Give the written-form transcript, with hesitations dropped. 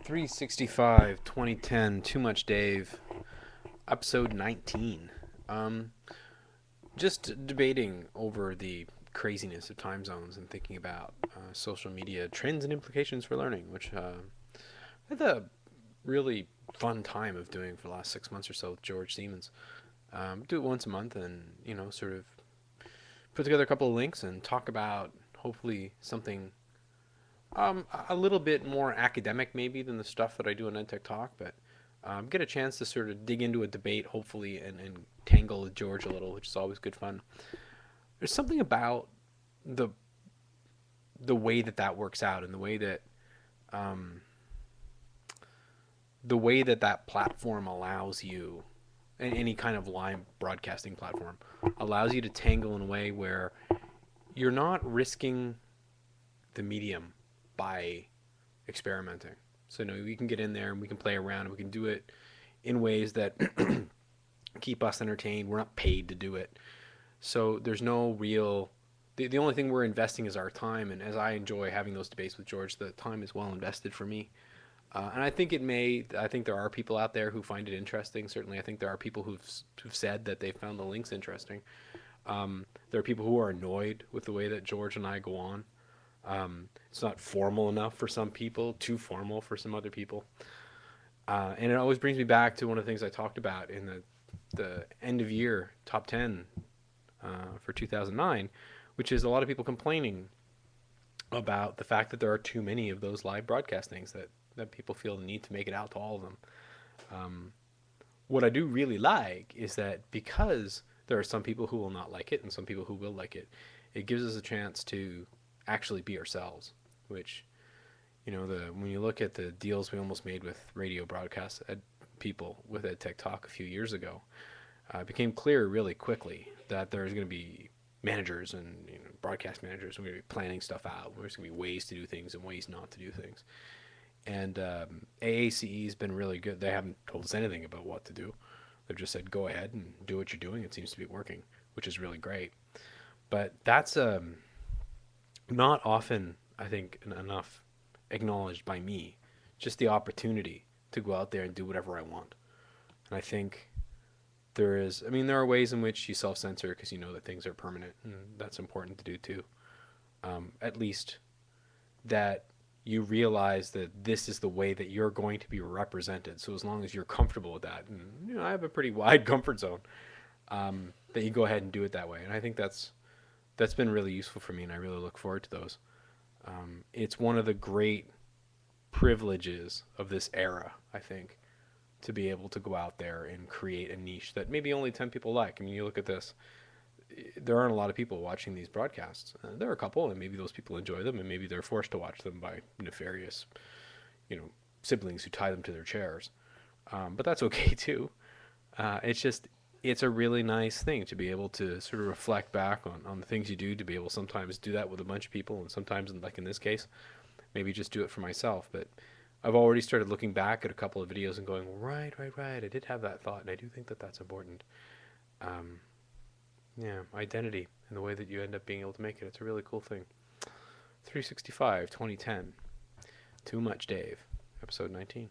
365, 2010, Too Much Dave, episode 19. Um, just debating over the craziness of time zones and thinking about social media trends and implications for learning, which I had a really fun time of doing for the last 6 months or so with George Siemens. Do it once a month and, sort of put together a couple of links and talk about hopefully something a little bit more academic maybe than the stuff that I do on EdTech Talk, but get a chance to sort of dig into a debate, hopefully, and tangle with George a little, which is always good fun. There's something about the the way that that works out, and um, the way that that platform allows you, any kind of live broadcasting platform, allows you to tangle in a way where you're not risking the medium by experimenting. So we can get in there and we can play around and we can do it in ways that keep us entertained. We're not paid to do it. So there's no real the only thing we're investing is our time, and as I enjoy having those debates with George, the time is well invested for me. And I think there are people out there who find it interesting. Certainly, I think there are people who've said that they found the links interesting. There are people who are annoyed with the way that George and I go on. It's not formal enough for some people, too formal for some other people. And it always brings me back to one of the things I talked about in the end of year top 10 for 2009, which is a lot of people complaining about the fact that there are too many of those live broadcastings, that people feel the need to make it out to all of them. Um, what I do really like is that because there are some people who will not like it and some people who will like it, it gives us a chance to actually be ourselves, which when you look at the deals we almost made with radio broadcast people with EdTech Talk a few years ago, it became clear really quickly that there's going to be managers and broadcast managers. We're going to be planning stuff out. There's going to be ways to do things and ways not to do things. And AACE has been really good. They haven't told us anything about what to do. They've just said go ahead and do what you're doing. It seems to be working, which is really great. But that's not often, I think, enough acknowledged by me. Just the opportunity to go out there and do whatever I want. And I think there are ways in which you self censor because you know that things are permanent, and that's important to do too. At least that you realize that this is the way that you're going to be represented. So as long as you're comfortable with that, and I have a pretty wide comfort zone, that you go ahead and do it that way. And I think that's been really useful for me, and I really look forward to those. It's one of the great privileges of this era, I think, to be able to go out there and create a niche that maybe only 10 people like. I mean, you look at this, there aren't a lot of people watching these broadcasts. There are a couple, and maybe those people enjoy them, and maybe they're forced to watch them by nefarious, siblings who tie them to their chairs. But that's okay too. It's just, it's a really nice thing to be able to sort of reflect back on the things you do, to be able to sometimes do that with a bunch of people, and sometimes, like in this case, maybe just do it for myself. But I've already started looking back at a couple of videos and going, right, right, right. I did have that thought, and I do think that that's important. Um, yeah, identity and the way that you end up being able to make it. It's a really cool thing. 365, 2010. Too Much Dave, episode 19.